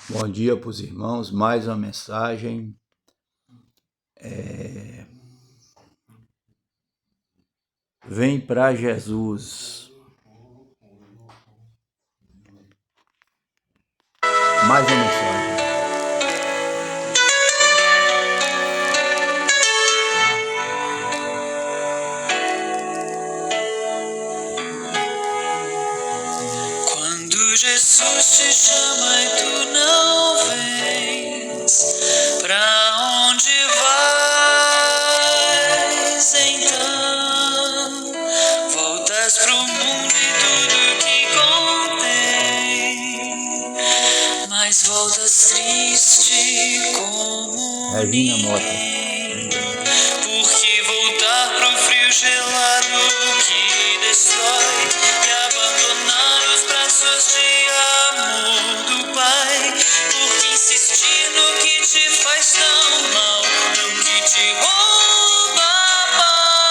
Bom dia para os irmãos, mais uma mensagem. Vem para Jesus. Mais uma mensagem. Quando Jesus te chama e tu não vens, pra onde vais então? Voltas pro mundo e tudo que contém, mas voltas triste como Regina Mota. ninguém. Porque voltar pro frio gelado que destrói e abandonar os braços de amor do Pai. Porque insistir no que te faz tão mal, no que te rouba a paz.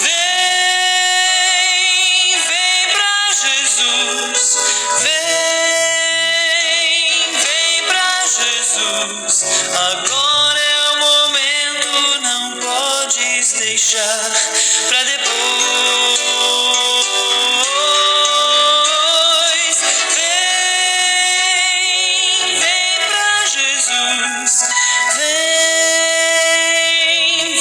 Vem pra Jesus. Vem pra Jesus. Agora é o momento, não podes deixar pra depois. Vem pra Jesus.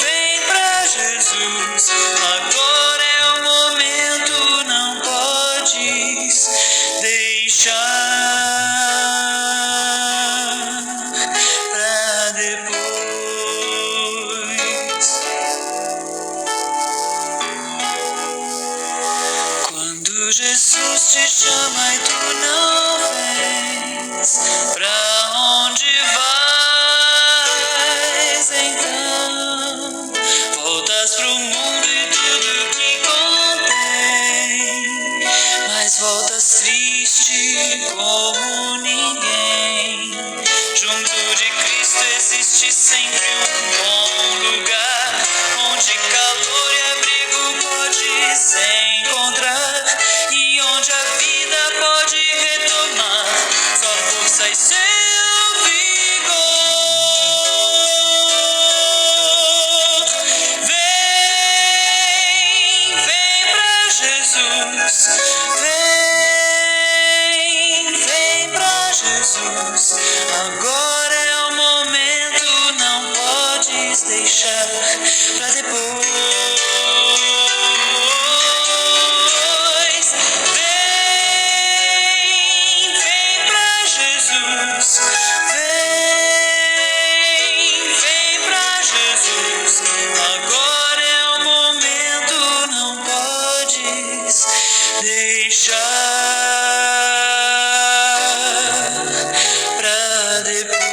Vem pra Jesus. Agora é o momento, não podes deixar pra depois. Quando Jesus te chama e tu não vens, pra onde vais então? Voltas pro mundo e tudo que contém, mas voltas triste como ninguém. Junto de Cristo existe sempre um bom lugar, onde calor e abrigo podes encontrar, e onde a vida pode retomar sua força e seu vigor. Vem pra Jesus. Vem pra Jesus. Agora é o momento, não podes deixar pra depois. Vem pra Jesus. Vem pra Jesus. Agora é o momento, não podes deixar pra depois.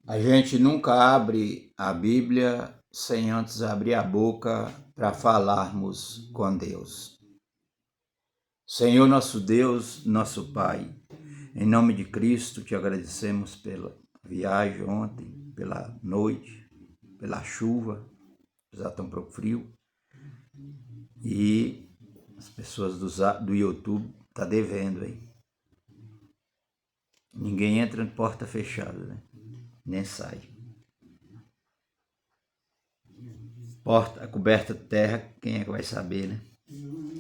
A gente nunca abre a Bíblia sem antes abrir a boca para falarmos com Deus. Senhor nosso Deus, nosso Pai, em nome de Cristo te agradecemos pela viagem ontem, pela noite, pela chuva, já tão pouco frio, e as pessoas do YouTube tá devendo aí. Ninguém entra de porta fechada, né? Nem sai. Porta coberta de terra, quem é que vai saber, né?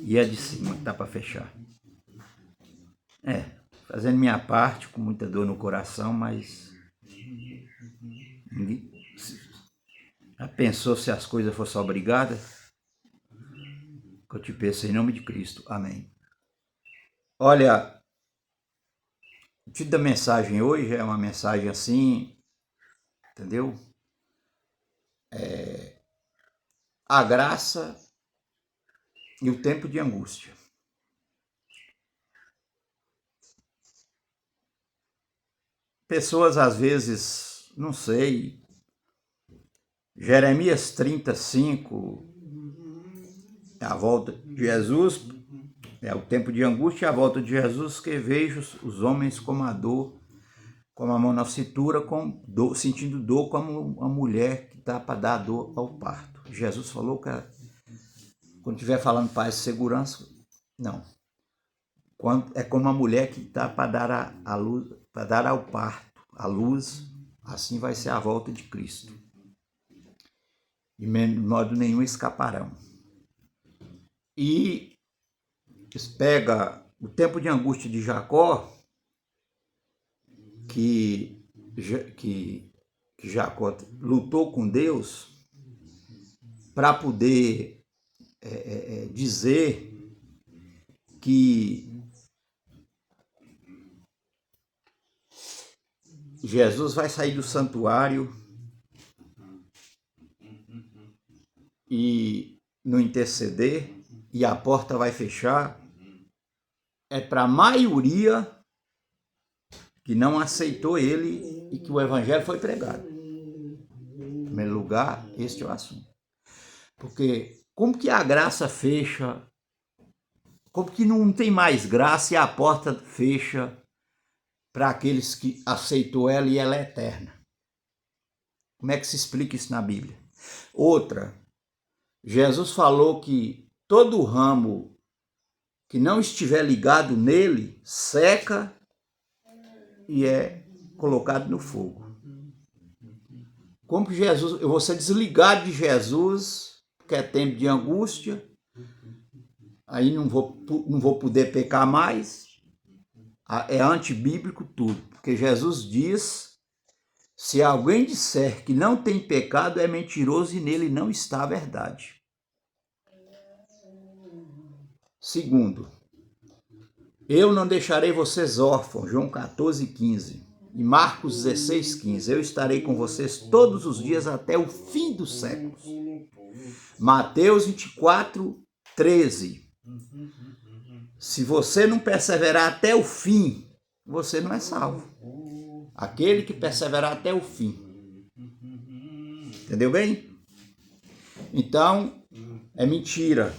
E a de cima que tá para fechar. Fazendo minha parte, com muita dor no coração, mas já pensou se as coisas fossem obrigadas? Que eu te peço em nome de Cristo. Amém. Olha, O título da mensagem hoje é uma mensagem assim, entendeu? A graça e o tempo de angústia. Pessoas às vezes, não sei, Jeremias 35, é a volta de Jesus, é o tempo de angústia e a volta de Jesus, que vejo os homens como a dor, como a mão na cintura, com dor, sentindo dor como a mulher que está para dar dor ao parto. Jesus falou que quando estiver falando paz e segurança, não. É como a mulher que está para dar a luz, para dar ao parto, a luz, assim vai ser a volta de Cristo. De modo nenhum escaparão. E pega o tempo de angústia de Jacó, que Jacó lutou com Deus para poder dizer que Jesus vai sair do santuário e no interceder e a porta vai fechar, é para a maioria que não aceitou ele e que o evangelho foi pregado. Em primeiro lugar, este é o assunto. Porque como que a graça fecha, como que não tem mais graça e a porta fecha para aqueles que aceitou ela e ela é eterna? Como é que se explica isso na Bíblia? Outra, Jesus falou que todo ramo que não estiver ligado nele seca e é colocado no fogo. Como que Jesus, eu vou ser desligado de Jesus, porque é tempo de angústia, aí não vou poder pecar mais, é antibíblico tudo, porque Jesus diz, se alguém disser que não tem pecado, é mentiroso e nele não está a verdade. Segundo, eu não deixarei vocês órfãos, João 14:15. E Marcos 16:15. Eu estarei com vocês todos os dias até o fim dos séculos. Mateus 24:13. Se você não perseverar até o fim, você não é salvo. Aquele que perseverar até o fim. Entendeu bem? Então, é mentira.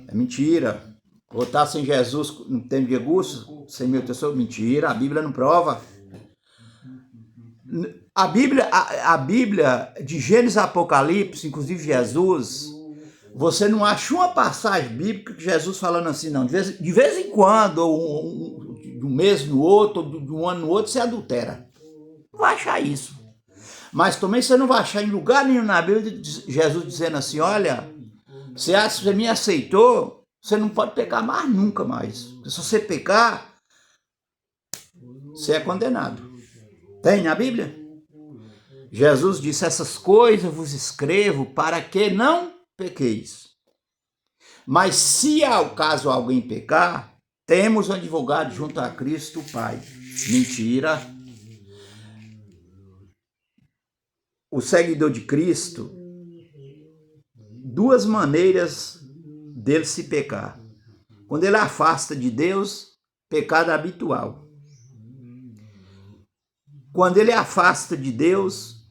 É mentira. Votar sem Jesus no tempo de angústia, sem meu tesouro, mentira, a Bíblia não prova. A Bíblia de Gênesis e Apocalipse, inclusive Jesus, você não acha uma passagem bíblica que Jesus falando assim, não. De vez em quando, ou de um mês no outro, ou de um ano no outro, você adultera. Não vai achar isso. Mas também você não vai achar em lugar nenhum na Bíblia Jesus dizendo assim, olha, você me aceitou, você não pode pecar mais nunca mais. Porque se você pecar, você é condenado. Tem na Bíblia? Jesus disse, essas coisas vos escrevo para que não pequeis. Mas se ao caso alguém pecar, temos um advogado junto a Cristo Pai. Mentira. O seguidor de Cristo, duas maneiras dele se pecar. Quando ele afasta de Deus, pecado habitual. Quando ele afasta de Deus,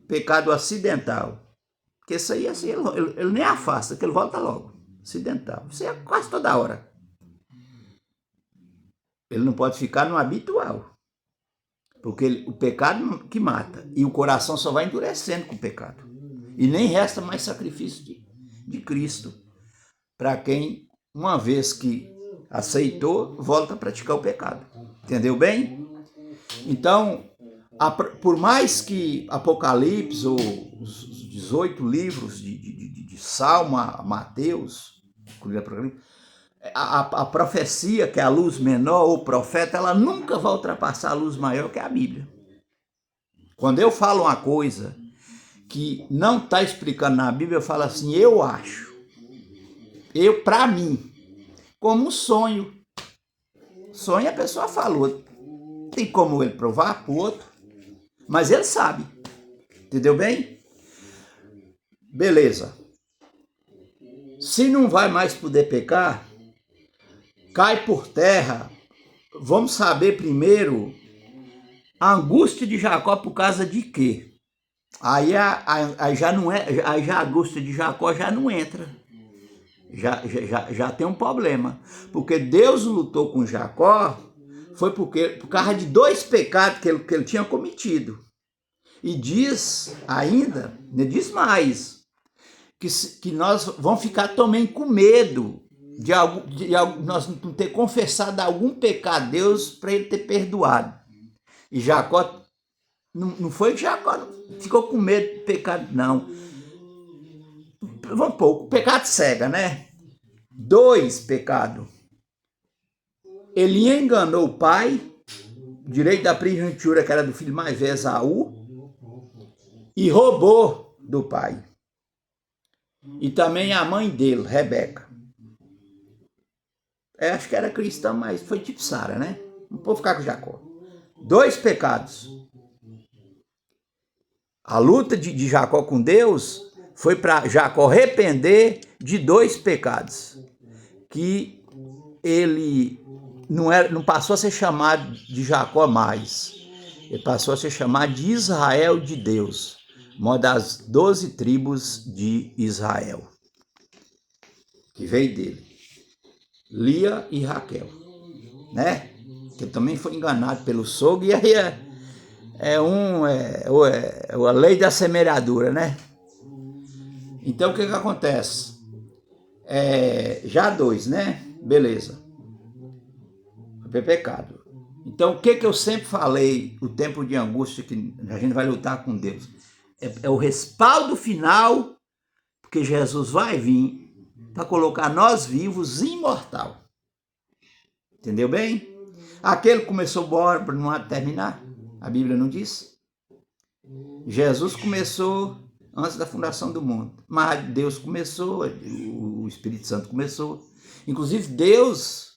pecado acidental. Porque isso aí assim, ele nem afasta, que ele volta logo. Acidental. Isso é quase toda hora. Ele não pode ficar no habitual. Porque o pecado que mata. E o coração só vai endurecendo com o pecado. E nem resta mais sacrifício de Cristo. Para quem, uma vez que aceitou, volta a praticar o pecado. Entendeu bem? Então, por mais que Apocalipse, ou os 18 livros de Salmo, Mateus, a profecia, que é a luz menor, ou o profeta, ela nunca vai ultrapassar a luz maior, que é a Bíblia. Quando eu falo uma coisa que não está explicando na Bíblia, eu falo assim, eu acho. Para mim, como um sonho. Sonho a pessoa falou. tem como ele provar para o outro, mas ele sabe. Entendeu bem? Beleza. Se não vai mais poder pecar, cai por terra. Vamos saber primeiro a angústia de Jacó por causa de quê? Aí já não é, aí já a angústia de Jacó já não entra. Já tem um problema. Porque Deus lutou com Jacó foi por causa de 2 pecados que ele tinha cometido. E diz ainda, diz mais, que nós vamos ficar também com medo de nós não ter confessado algum pecado a Deus para ele ter perdoado. E Jacó, não foi que Jacó ficou com medo de pecado, não. Vamos pôr, o pecado cega, né? 2 pecados. Ele enganou o pai, direito da primogenitura, que era do filho mais velho, Esaú, e roubou do pai. E também a mãe dele, Rebeca. Acho que era cristã, mas foi tipo Sara, né? Não pode ficar com Jacó. 2 pecados. A luta de Jacó com Deus foi para Jacó arrepender de 2 pecados. Que ele não passou a ser chamado de Jacó mais. Ele passou a ser chamado de Israel de Deus. Uma das 12 tribos de Israel. Que veio dele. Lia e Raquel. Né? Que também foi enganado pelo sogro. E aí é a lei da semeadura, né? Então o que acontece? Já 2, né? Beleza. Foi pecado. Então o que eu sempre falei, o tempo de angústia que a gente vai lutar com Deus, é o respaldo final, porque Jesus vai vir para colocar nós vivos imortal. Entendeu bem? Aquele que começou bora para não terminar, a Bíblia não diz. Jesus começou antes da fundação do mundo, mas Deus começou, o Espírito Santo começou. Inclusive Deus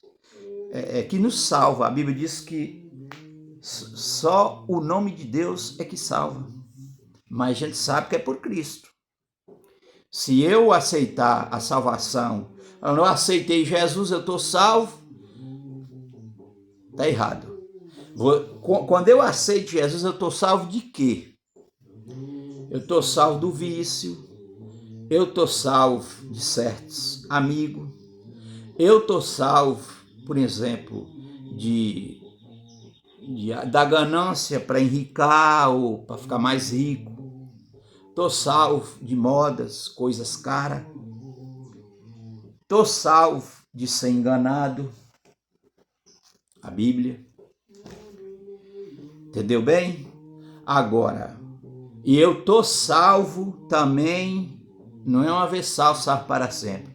é que nos salva. A Bíblia diz que só o nome de Deus é que salva. Mas a gente sabe que é por Cristo. Se eu aceitar a salvação, eu não aceitei Jesus, eu estou salvo, está errado. Quando eu aceito Jesus, eu estou salvo de quê? Eu estou salvo do vício, eu estou salvo de certos amigos, eu estou salvo, por exemplo, da ganância para enricar ou para ficar mais rico. Estou salvo de modas, coisas caras. Estou salvo de ser enganado. A Bíblia. Entendeu bem? Agora, e eu estou salvo também, não é uma vez salvo para sempre.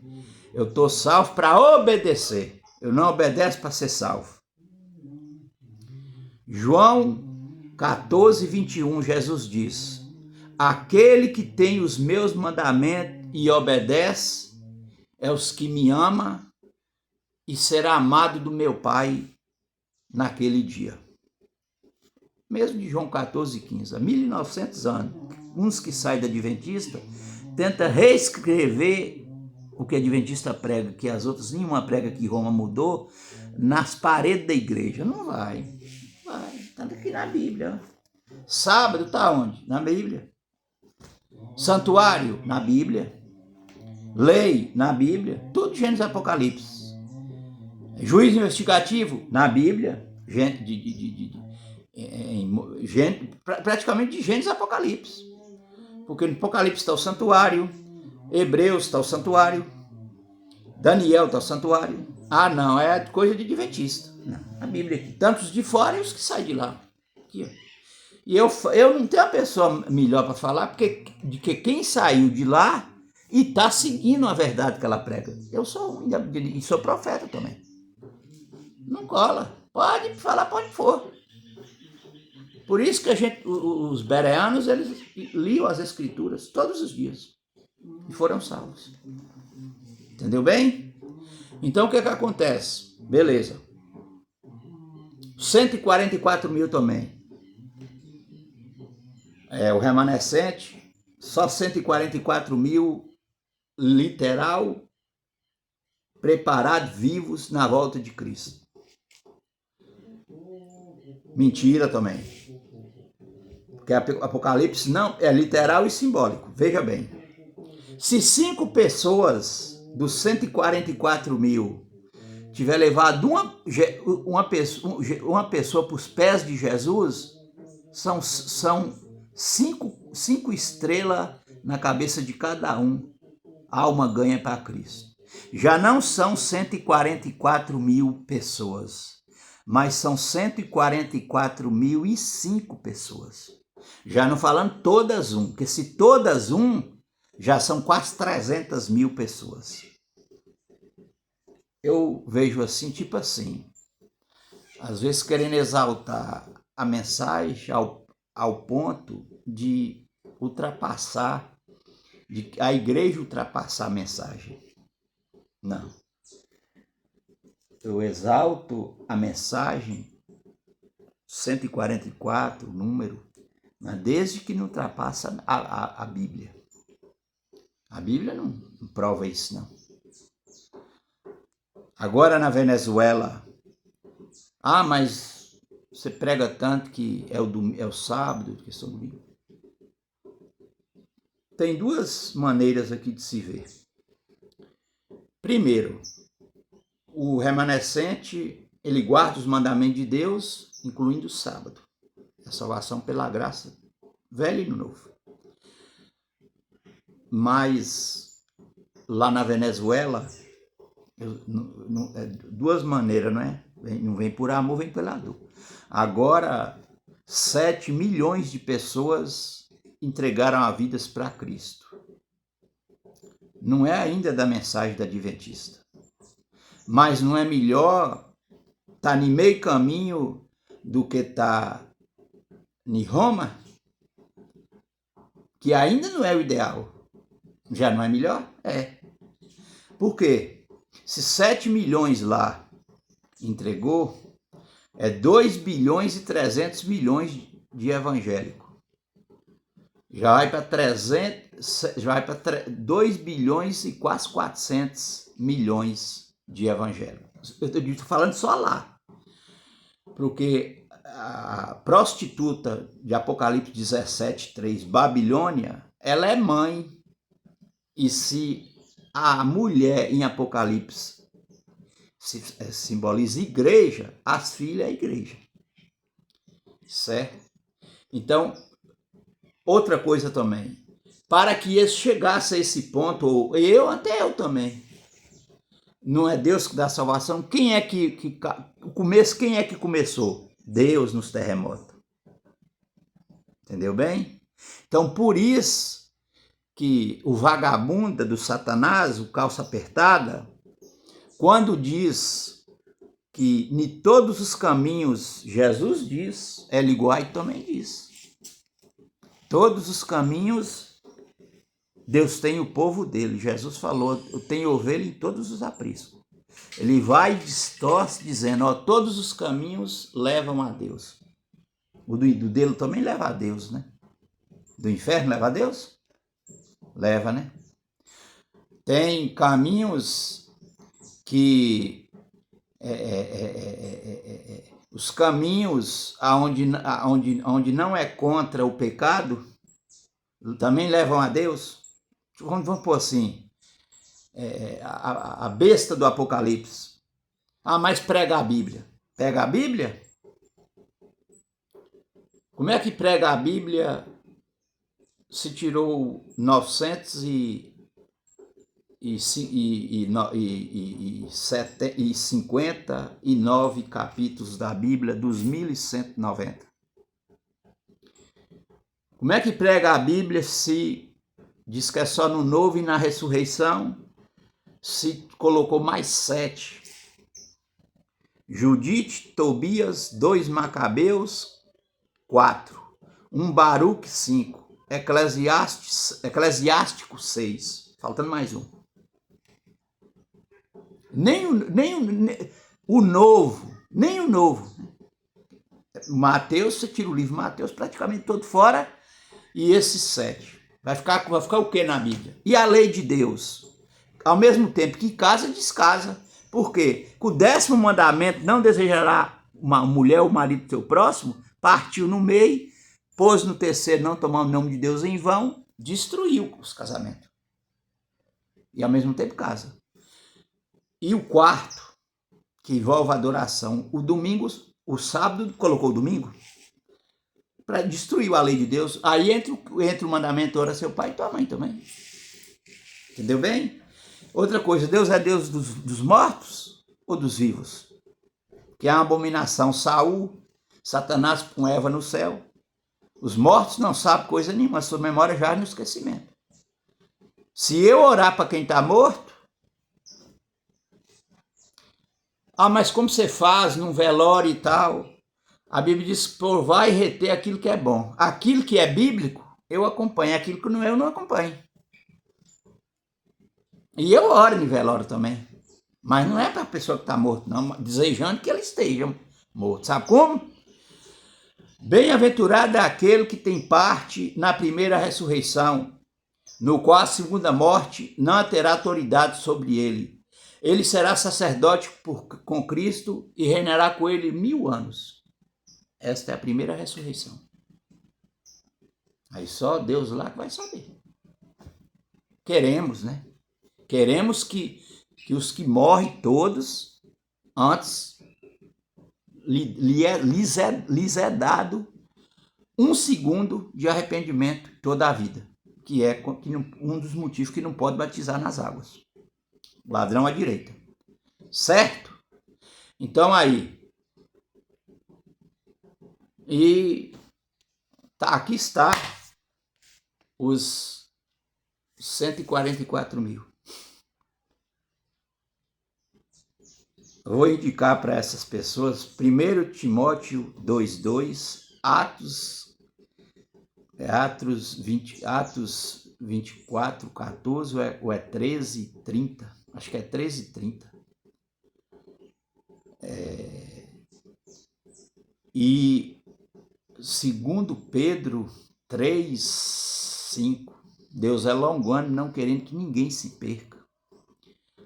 Eu estou salvo para obedecer. Eu não obedeço para ser salvo. João 14, 21, Jesus diz: aquele que tem os meus mandamentos e obedece é os que me ama e será amado do meu Pai naquele dia. Mesmo de João 14, 15, há 1900 anos, uns que saem da Adventista tentam reescrever o que a Adventista prega, que as outras nenhuma prega que Roma mudou, nas paredes da igreja. Não vai. Vai, está aqui na Bíblia. Sábado está onde? Na Bíblia. Santuário? Na Bíblia. Lei? Na Bíblia. Tudo Gênesis e Apocalipse. Juízo investigativo? Na Bíblia. Praticamente de Gênesis e Apocalipse. Porque no Apocalipse está o santuário, Hebreus está o santuário, Daniel está o santuário. Ah, não, é coisa de adventista. Não, a Bíblia aqui, tanto os de fora e os que saem de lá. Aqui, ó. E eu não tenho uma pessoa melhor para falar de que quem saiu de lá e está seguindo a verdade que ela prega. Eu sou profeta também. Não cola. Pode falar, pode for. Por isso que os bereanos, eles liam as escrituras todos os dias e foram salvos. Entendeu bem? Então o que acontece? Beleza. 144 mil também. O remanescente, só 144 mil literal, preparados, vivos na volta de Cristo. Mentira também. Porque Apocalipse não é literal e simbólico. Veja bem. Se 5 pessoas dos 144 mil tiver levado uma pessoa para os pés de Jesus, são 5 estrelas na cabeça de cada um. A alma ganha para Cristo. Já não são 144 mil pessoas, mas são 144.005 pessoas. Já não falando todas porque se todas já são quase 300 mil pessoas. Eu vejo assim, tipo assim, às vezes querendo exaltar a mensagem ao ponto de ultrapassar, de a igreja ultrapassar a mensagem. Não. Eu exalto a mensagem, 144, o número, mas desde que não ultrapassa a Bíblia. A Bíblia não prova isso, não. Agora na Venezuela, mas você prega tanto que é o sábado, que é o domingo. Tem 2 maneiras aqui de se ver. Primeiro, o remanescente, ele guarda os mandamentos de Deus, incluindo o sábado. A salvação pela graça, velho e novo. Mas lá na Venezuela, 2 maneiras, não é? Não vem por amor, vem pela dor. Agora, 7 milhões de pessoas entregaram a vidas para Cristo. Não é ainda da mensagem da Adventista. Mas não é melhor estar em meio caminho do que estar em Roma? Que ainda não é o ideal. Já não é melhor? É. Por quê? Se 7 milhões lá entregou, é 2 bilhões e 300 milhões de evangélicos. Já vai para 2 bilhões e quase 400 milhões de evangélicos. Eu estou falando só lá. Porque a prostituta de Apocalipse 17:3, Babilônia, ela é mãe. E se a mulher em Apocalipse simboliza igreja, as filhas é a igreja. Certo? Então, outra coisa também, para que eles chegassem a esse ponto, ou eu também, não é Deus que dá salvação? Quem é que começou? Deus nos terremotos. Entendeu bem? Então, por isso que o vagabundo do Satanás, o calça apertada, quando diz que em todos os caminhos, Jesus diz, Ellen White também diz, todos os caminhos, Deus tem o povo dele. Jesus falou, eu tenho ovelha em todos os apriscos. Ele vai e distorce dizendo, todos os caminhos levam a Deus. O do dele também leva a Deus, né? Do inferno leva a Deus? Leva, né? Tem caminhos que os caminhos onde não é contra o pecado também levam a Deus. Vamos pôr assim, a besta do Apocalipse. Mas prega a Bíblia. Pega a Bíblia? Como é que prega a Bíblia se tirou 959 capítulos da Bíblia dos 1190? Como é que prega a Bíblia se diz que é só no novo e na ressurreição? Se colocou mais 7. Judite, Tobias, 2 Macabeus, 4. 1 Baruque, 5. Eclesiástico 6. Faltando mais um. Nem o novo. Mateus, você tira o livro Mateus praticamente todo fora, e esses 7. Vai ficar o que na Bíblia? E a lei de Deus? Ao mesmo tempo que casa, descasa. Por quê? Com o 10º mandamento, não desejará uma mulher ou marido do seu próximo, partiu no meio, pôs no 3º, não tomar o nome de Deus em vão, destruiu os casamentos. E ao mesmo tempo casa. E o 4º, que envolve a adoração, o domingo, o sábado colocou o domingo para destruir a lei de Deus. Aí entra o mandamento, ora seu pai e tua mãe também. Entendeu bem? Outra coisa, Deus é Deus dos mortos ou dos vivos? Que é uma abominação. Saul, Satanás com Eva no céu. Os mortos não sabem coisa nenhuma, a sua memória já é no esquecimento. Se eu orar para quem está morto, mas como você faz num velório e tal? A Bíblia diz, provar e reter aquilo que é bom. Aquilo que é bíblico, eu acompanho. Aquilo que não é, eu não acompanho. E eu oro em velório também. Mas não é para a pessoa que está morta, não. Desejando que ela esteja morta. Sabe como? Bem-aventurado é aquele que tem parte na primeira ressurreição, no qual a segunda morte não terá autoridade sobre ele. Ele será sacerdote com Cristo e reinará com ele 1000 anos. Esta é a primeira ressurreição. Aí só Deus lá que vai saber. Queremos, né? Queremos que os que morrem todos, antes lhes é dado 1 segundo de arrependimento toda a vida. Que é um dos motivos que não pode batizar nas águas. Ladrão à direita. Certo? Então aí. E aqui está os 144 mil. Eu vou indicar para essas pessoas 1 Timóteo 2,2, Atos 24, 14 ou é 13, 30. Acho que é 13, 30. E 2 Pedro 3, 5. Deus é longânimo, não querendo que ninguém se perca.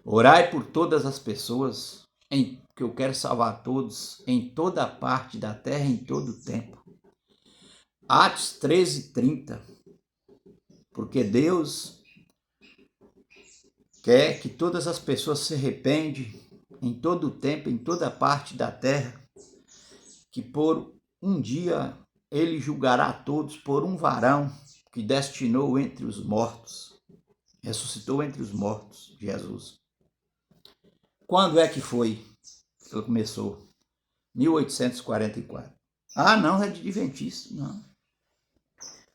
Orai por todas as pessoas, que eu quero salvar todos, em toda parte da terra, em todo o tempo. Atos 13, 30. Porque Deus quer que todas as pessoas se arrependam em todo o tempo, em toda parte da terra, que por um dia ele julgará todos por um varão que destinou entre os mortos, ressuscitou entre os mortos, Jesus. Quando é que foi que ele começou? 1844. Não, é de adventista, não.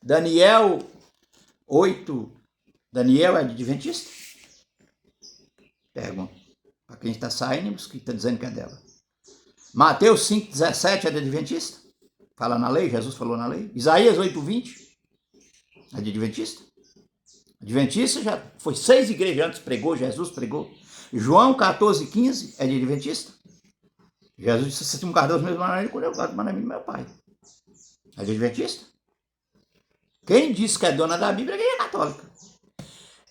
Daniel 8, Daniel é de adventista? Pergunta. Para quem está saindo, que está dizendo que é dela. Mateus 5,17 é de adventista? Fala na lei, Jesus falou na lei. Isaías 8,20 é de adventista? Adventista já foi 6 igrejas antes, pregou, Jesus pregou. João 14,15 é de adventista? Jesus disse, se um guardar os meus mandamentos, eu guardo o mandamento do meu pai. É de adventista? Quem disse que é dona da Bíblia é a igreja católica.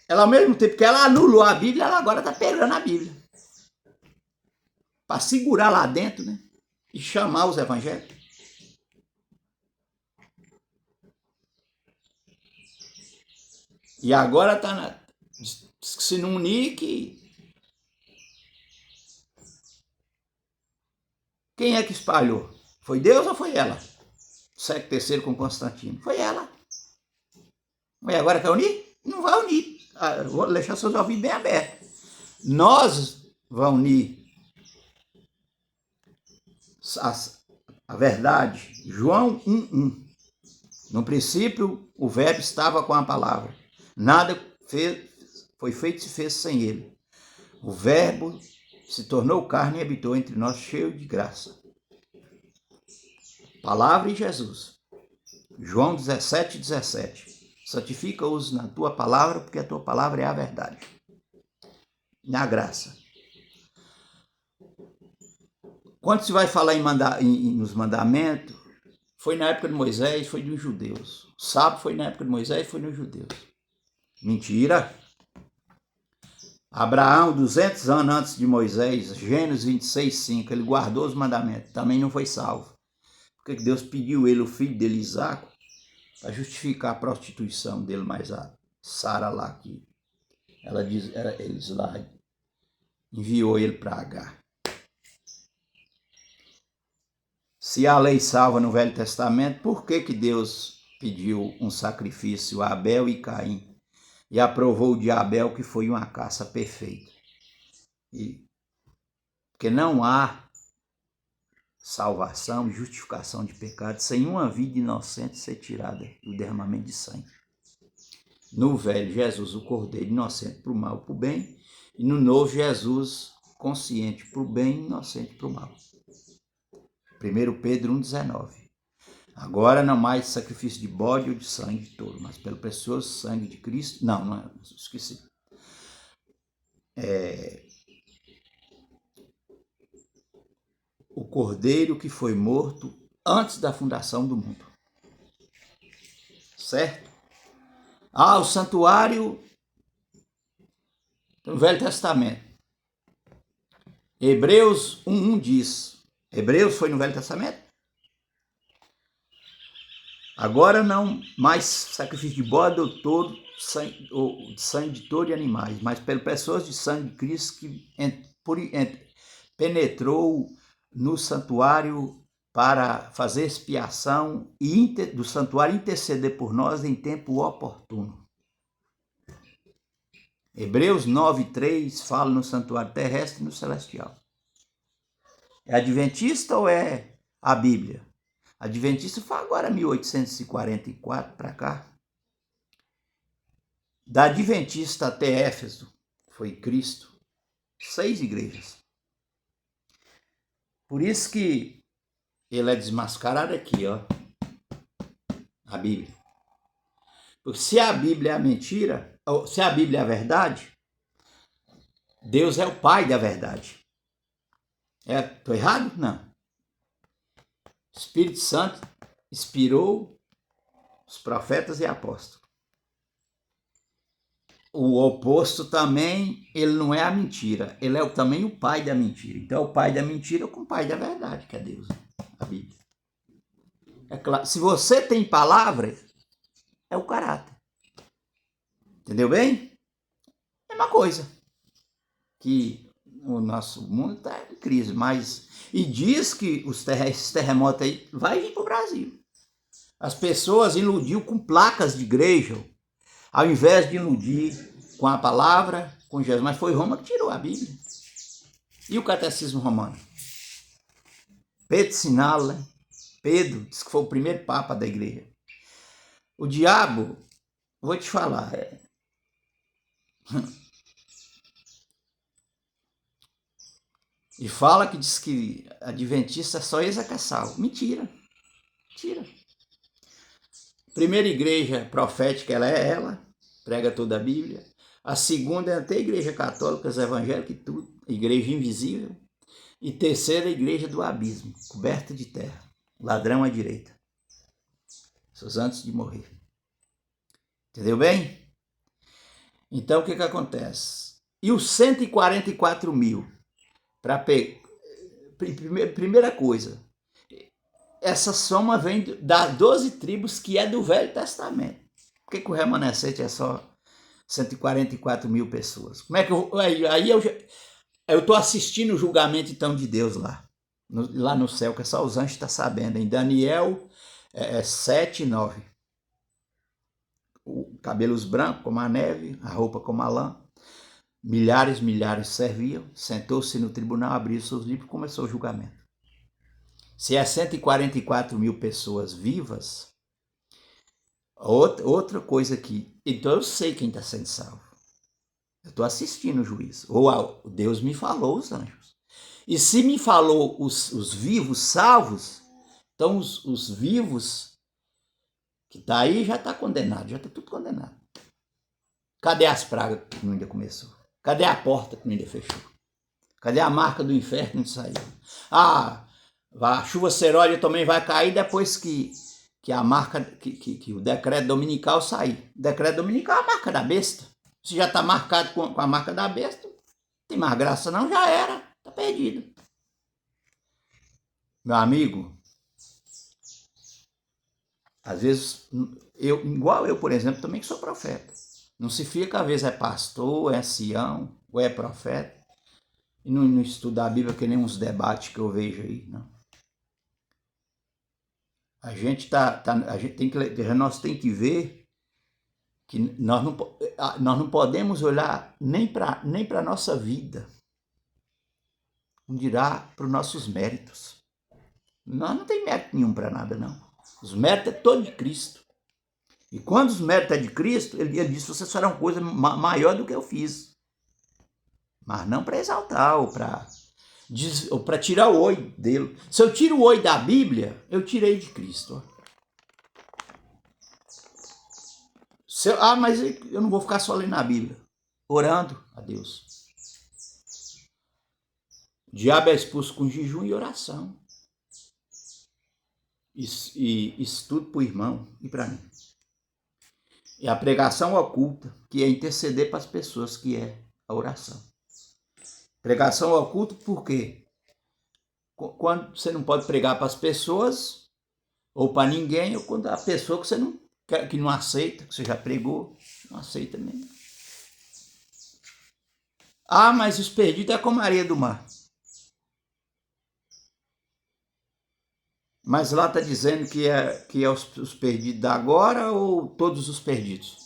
Ela, ao mesmo tempo que ela anulou a Bíblia, ela agora está pegando a Bíblia. Para segurar lá dentro, né? E chamar os evangélicos. E agora está se não unir que... Quem é que espalhou? Foi Deus ou foi ela? Século III com Constantino. Foi ela. E agora quer unir? Não vai unir. Vou deixar seus ouvidos bem abertos. Nós vamos unir a verdade. João 1:1. No princípio, o verbo estava com a palavra. Nada foi feito e se fez sem ele. O verbo se tornou carne e habitou entre nós, cheio de graça. Palavra e Jesus. João 17:17. Santifica-os na tua palavra, porque a tua palavra é a verdade. Na graça. Quando se vai falar nos mandamentos, foi na época de Moisés, foi dos judeus. O sábado foi na época de Moisés, foi nos judeus. Mentira! Abraão, 200 anos antes de Moisés, Gênesis 26:5, ele guardou os mandamentos, também não foi salvo. Porque Deus pediu ele, o filho dele, Isaque, para justificar a prostituição dele, mas a Sara lá, que eles lá enviou ele para Agar. Se a lei salva no Velho Testamento, por que Deus pediu um sacrifício a Abel e Caim e aprovou o de Abel, que foi uma caça perfeita? Porque não há salvação e justificação de pecado sem uma vida inocente ser tirada do derramamento de sangue. No Velho, Jesus, o Cordeiro inocente para o mal, para o bem, e no Novo, Jesus consciente para o bem e inocente para o mal. 1 Pedro 1,19. Agora não mais sacrifício de bode ou de sangue de touro, mas pelo precioso sangue de Cristo. Não, esqueci. O Cordeiro que foi morto antes da fundação do mundo. Certo? O santuário do Velho Testamento. Hebreus 1:1 diz. Hebreus foi no Velho Testamento? Agora não mais sacrifício de bode ou touro, sangue de touro e animais, mas pelo precioso de sangue de Cristo que penetrou no santuário para fazer expiação e do santuário interceder por nós em tempo oportuno. Hebreus 9:3 fala no santuário terrestre e no celestial. É adventista ou é a Bíblia? Adventista foi agora 1844 para cá. Da Adventista até Éfeso, foi Cristo, 6 igrejas. Por isso que ele é desmascarado aqui, ó, a Bíblia. Porque se a Bíblia é a mentira, ou se a Bíblia é a verdade, Deus é o Pai da verdade. Estou errado? Não. O Espírito Santo inspirou os profetas e apóstolos. O oposto também, ele não é a mentira, ele é também o pai da mentira. Então, o pai da mentira com o pai da verdade, que é Deus, a Bíblia. É claro, se você tem palavra, é o caráter. Entendeu bem? É uma coisa que o nosso mundo está em crise, e diz que esses terremotos aí vai vir para o Brasil. As pessoas iludiu com placas de igreja, ao invés de iludir com a palavra, com Jesus. Mas foi Roma que tirou a Bíblia. E o catecismo romano? Pedro Sinala, Pedro, disse que foi o primeiro papa da igreja. O diabo, vou te falar, e fala que diz que adventista é só Isa que é salvo. Mentira. Primeira igreja profética, ela prega toda a Bíblia. A segunda é até a igreja católica, os evangélicos e tudo, igreja invisível. E terceira, a igreja do abismo, coberta de terra, ladrão à direita. Isso antes de morrer. Entendeu bem? Então, o que acontece? E os 144 mil? Primeira coisa, essa soma vem das 12 tribos que é do Velho Testamento. Por que o remanescente é só 144 mil pessoas? Como é que eu estou assistindo o julgamento então de Deus lá no céu, que só os anjos estão sabendo. Em Daniel 7:9. Cabelos brancos como a neve, a roupa como a lã. Milhares serviam. Sentou-se no tribunal, abriu seus livros e começou o julgamento. Se é 144 mil pessoas vivas, outra coisa aqui. Então eu sei quem está sendo salvo. Eu estou assistindo o juízo. Ou Deus me falou os anjos. E se me falou os vivos salvos, então os vivos que está aí já está condenado, já está tudo condenado. Cadê as pragas que ainda começou? Cadê a porta que ainda fechou? Cadê a marca do inferno que saiu? A chuva serôdia também vai cair depois que a marca, que o decreto dominical sair. O decreto dominical é a marca da besta. Se já está marcado com a marca da besta, não tem mais graça não, já era, está perdido. Meu amigo, às vezes, igual eu, por exemplo, também que sou profeta. Não se fica, às vezes é pastor, é ancião, ou é profeta, e não estuda a Bíblia, que nem uns debates que eu vejo aí, não. Nós tem que ver que nós não podemos olhar nem para a nossa vida, não dirá para os nossos méritos. Nós não tem mérito nenhum para nada, não. Os méritos é todo de Cristo. E quando os méritos é de Cristo, ele disse, vocês farão coisa maior do que eu fiz. Mas não para exaltar ou para tirar o oi dele. Se eu tiro o oi da Bíblia, eu tirei de Cristo. Mas eu não vou ficar só lendo a Bíblia, orando a Deus. O diabo é expulso com jejum e oração. E estudo para o irmão e para mim. E a pregação oculta, que é interceder para as pessoas, que é a oração. Pregação oculta por quê? Quando você não pode pregar para as pessoas, ou para ninguém, ou quando a pessoa que você não quer, que não aceita, que você já pregou, não aceita mesmo. Mas os perdidos é como a areia do mar. Mas lá está dizendo que é os perdidos da agora ou todos os perdidos?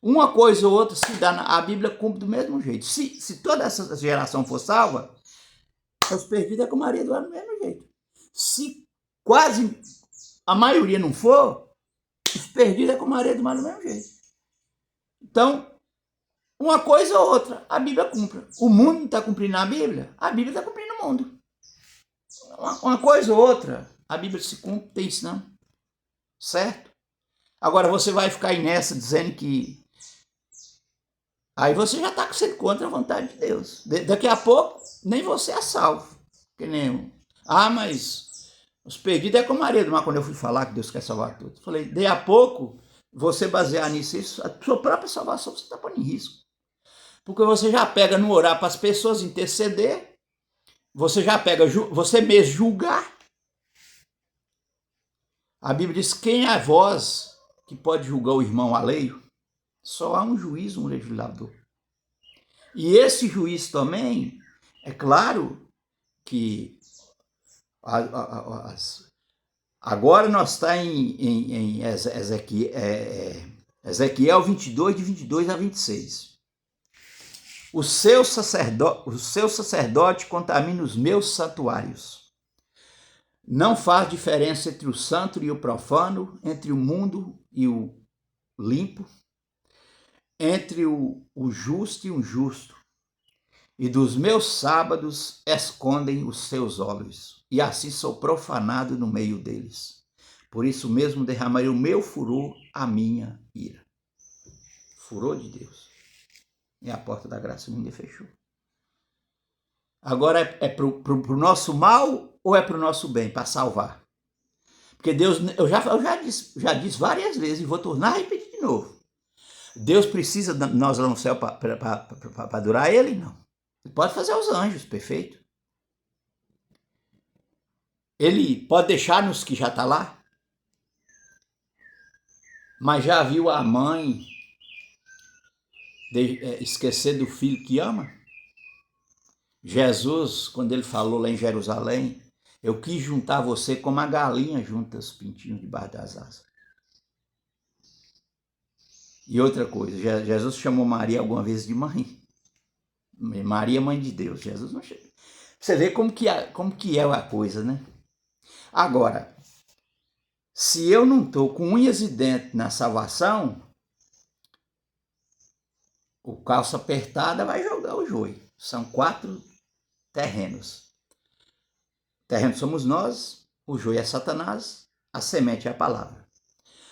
Uma coisa ou outra se dá, a Bíblia cumpre do mesmo jeito. Se toda essa geração for salva, os perdidos é como a areia do mar do mesmo jeito. Se quase a maioria não for, os perdidos é como a areia do mar do mesmo jeito. Então, uma coisa ou outra, a Bíblia cumpre. O mundo não está cumprindo a Bíblia está cumprindo o mundo. Uma coisa ou outra, a Bíblia se cumpre, tem isso não. Certo? Agora você vai ficar aí nessa dizendo que... Aí você já está sendo contra a vontade de Deus. Daqui a pouco, nem você é salvo. Que nem mas os perdidos é como a areia do mar, quando eu fui falar que Deus quer salvar todos. Falei, daí a pouco, você basear nisso, a sua própria salvação você está pondo em risco. Porque você já pega no orar para as pessoas, interceder, você já pega, você mesmo julgar. A Bíblia diz, quem é vós que pode julgar o irmão alheio? Só há um juiz, um legislador. E esse juiz também, é claro que agora nós estamos em Ezequiel 22, de 22 a 26. O seu sacerdote contamina os meus santuários. Não faz diferença entre o santo e o profano, entre o mundo e o limpo, entre o justo e o injusto. E dos meus sábados escondem os seus olhos, e assim sou profanado no meio deles. Por isso mesmo derramarei o meu furor, a minha ira. Furor de Deus. E a porta da graça ninguém fechou. Agora é para o nosso mal ou é para o nosso bem, para salvar? Porque Deus, eu já disse várias vezes e vou tornar a repetir de novo. Deus precisa de nós lá no céu para adorar Ele? Não. Ele pode fazer os anjos, perfeito. Ele pode deixar-nos que já está lá? Mas já viu a mãe esquecer do filho que ama? Jesus, quando ele falou lá em Jerusalém, eu quis juntar você como a galinha junta os pintinhos debaixo das asas. E outra coisa, Jesus chamou Maria alguma vez de mãe. Maria, mãe de Deus. Jesus não chama. Você vê como que é a coisa, né? Agora, se eu não estou com unhas e dentes na salvação, o calça apertada vai jogar o joio. São 4 terrenos. O terreno somos nós, o joio é Satanás, a semente é a palavra.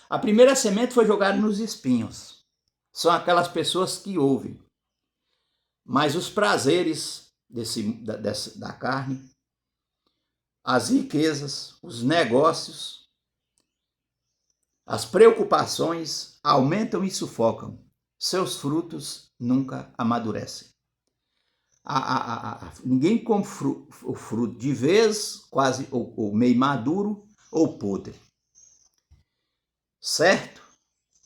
A primeira semente foi jogada nos espinhos. São aquelas pessoas que ouvem. Mas os prazeres da carne, as riquezas, os negócios, as preocupações aumentam e sufocam. Seus frutos nunca amadurecem. Ninguém come o fruto de vez, quase ou meio maduro ou podre. Certo?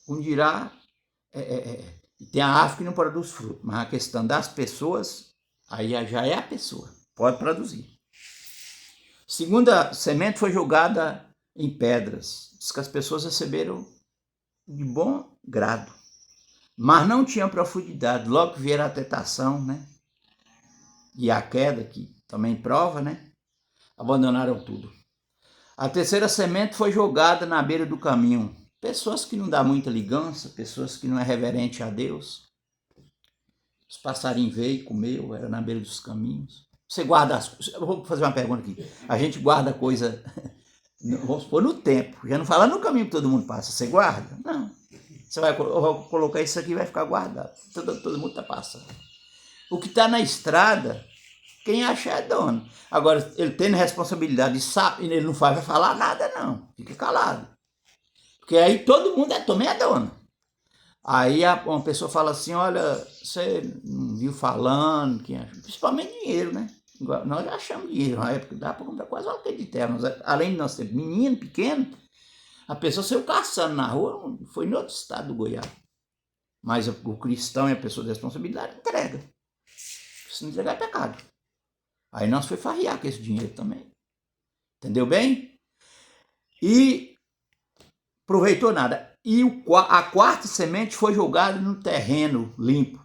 Um dirá, tem a árvore que não produz fruto, mas a questão das pessoas, aí já é a pessoa, pode produzir. Segunda semente foi jogada em pedras. Diz que as pessoas receberam de bom grado, mas não tinham profundidade. Logo que vieram a tentação, né? E a queda, que também prova, né? Abandonaram tudo. A terceira semente foi jogada na beira do caminho. Pessoas que não dão muita ligança, pessoas que não é reverente a Deus. Os passarinhos veio, comeu, era na beira dos caminhos. Você guarda as coisas. Eu vou fazer uma pergunta aqui. A gente guarda coisa, vamos supor, no tempo. Já não fala no caminho que todo mundo passa. Você guarda? Não. Você vai colocar isso aqui e vai ficar guardado. Todo mundo está passando. O que está na estrada, quem acha é dono. Agora, ele tendo responsabilidade e ele não vai falar nada, não. Fica calado. Porque aí todo mundo também é dono. Aí uma pessoa fala assim, olha, você não viu falando, principalmente dinheiro, né? Nós já achamos dinheiro, na época dá para comprar quase uma alqueire de terra. Além de nós ser menino, pequeno, a pessoa saiu caçando na rua, foi em outro estado do Goiás. Mas o cristão e a pessoa de responsabilidade entrega. Se não entregar é pecado. Aí nós foi farrear com esse dinheiro também. Entendeu bem? E aproveitou nada. E a quarta semente foi jogada no terreno limpo.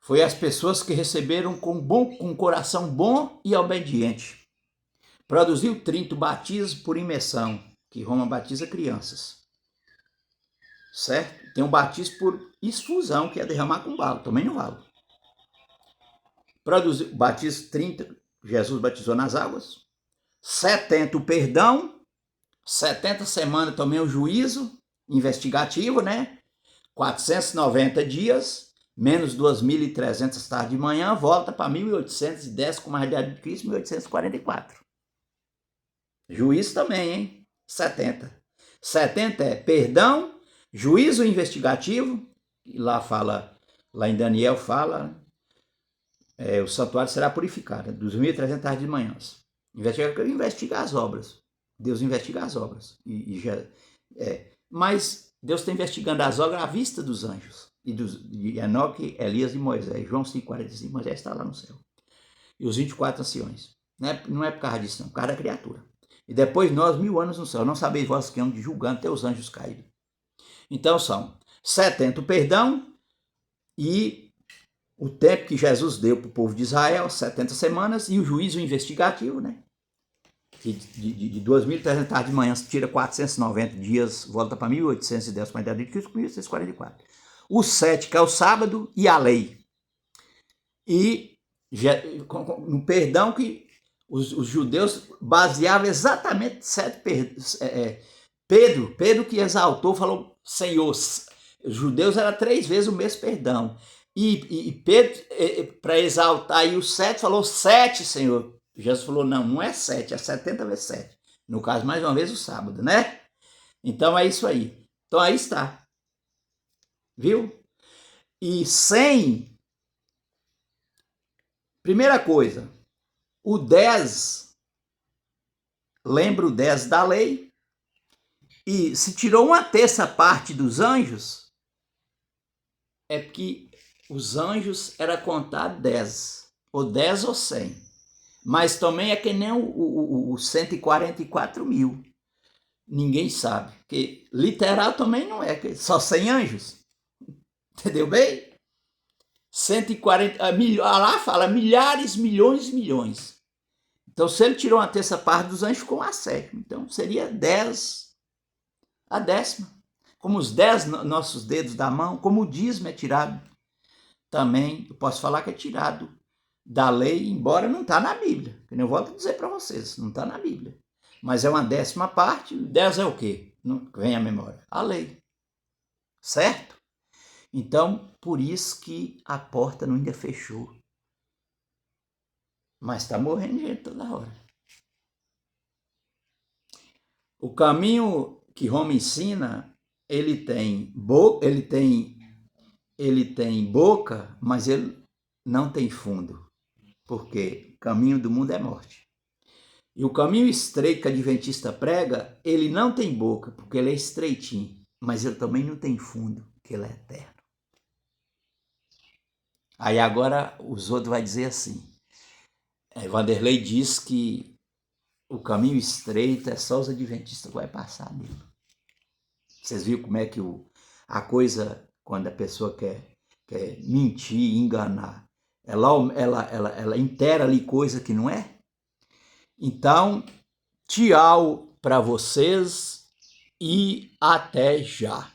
Foi as pessoas que receberam com coração bom e obediente. Produziu 30 batismos por imersão, que Roma batiza crianças. Certo? Tem um batismo por expulsão, que é derramar com bala, também não vale. Produziu batismo 30, Jesus batizou nas águas. 70 o perdão, 70 semanas também o juízo investigativo, né? 490 dias, menos 2.300 tarde de manhã, volta para 1810 com mais idade de Cristo, 1844. Juízo também, hein? 70. 70 é perdão, juízo investigativo, e lá em Daniel fala, o santuário será purificado, 2.300 tarde de manhã. Investiga as obras. Deus investiga as obras. Mas Deus está investigando as obras à vista dos anjos. De Enoque, Elias e Moisés. João 5,45, Moisés está lá no céu. E os 24 anciões. Não é por causa disso, não. Por causa da criatura. E depois nós, 1000 anos no céu. Não sabeis vós que ão de julgando até os anjos caídos. Então são 70 o perdão e o tempo que Jesus deu para o povo de Israel, 70 semanas, e o juízo investigativo, né? De 2.300 tarde de manhã, tira 490 dias, volta para 1810 com a idade de Cristo, 1844. O 7, que é o sábado, e a lei. E no perdão que os judeus baseavam exatamente Pedro que exaltou, falou, Senhor, os judeus era 3 vezes o mesmo perdão. E Pedro, para exaltar aí o 7, falou 7, Senhor. Jesus falou, não é 7, é 70 vezes 7. No caso, mais uma vez, o sábado, né? Então, é isso aí. Então, aí está. Viu? E 100, primeira coisa, o 10, lembra o 10 da lei, e se tirou 1/3 parte dos anjos, é que os anjos era contado 10, ou 10 ou 100. Mas também é que nem o 144 mil. Ninguém sabe. Porque literal também não é, só 100 anjos. Entendeu bem? 140, lá fala milhares, milhões, milhões. Então, se ele tirou 1/3 parte dos anjos, ficou 1/7. Então, seria 10, a 10ª. Como os 10 nossos dedos da mão, como o dízimo é tirado. Também, eu posso falar que é tirado da lei, embora não está na Bíblia. Eu volto a dizer para vocês, não está na Bíblia. Mas é 1/10 parte, 10 é o quê? Não vem à memória. A lei. Certo? Então, por isso que a porta não ainda fechou. Mas está morrendo gente toda hora. O caminho que Roma ensina, ele tem boca, mas ele não tem fundo, porque o caminho do mundo é morte. E o caminho estreito que a adventista prega, ele não tem boca, porque ele é estreitinho, mas ele também não tem fundo, porque ele é eterno. Aí agora os outros vão dizer assim, Vanderlei diz que o caminho estreito é só os adventistas que vai passar nele. Vocês viram como é que a coisa, quando a pessoa quer mentir, enganar, ela intera ali coisa que não é? Então, tchau para vocês e até já.